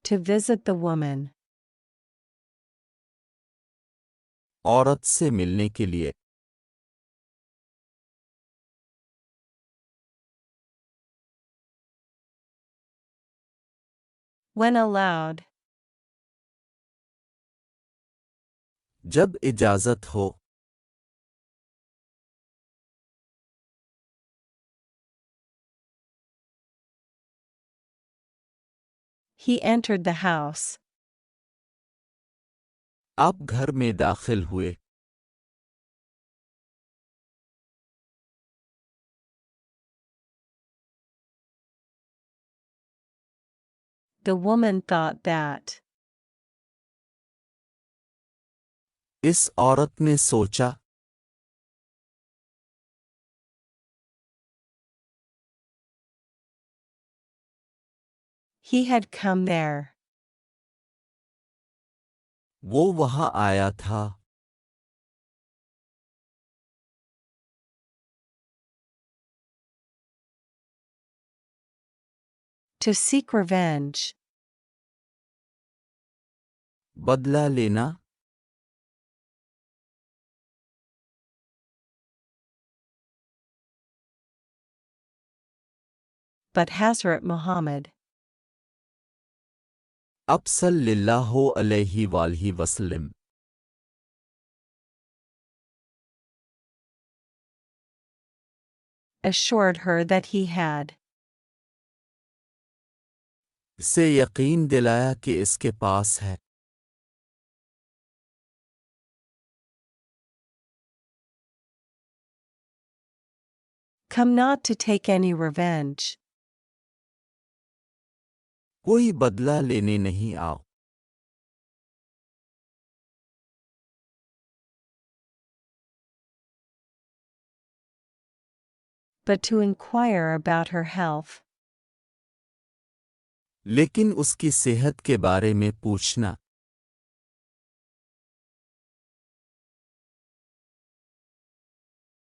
To visit the woman. औरत से मिलने के लिए। When allowed. जब इजाज़त हो। He entered the house. आप घर में दाखिल हुए। The woman thought that. इस औरत ने सोचा। He had come there. वो वहाँ आया था। To seek revenge. बदला लेना। But Hazrat Muhammad. अब सल्लल्लाहु अलैहि वसल्लम Assured her that he had. से यकीन दिलाया कि इसके पास है। Come not to take any revenge. कोई बदला लेने नहीं आओ। But to inquire about her health. लेकिन उसकी सेहत के बारे में पूछना।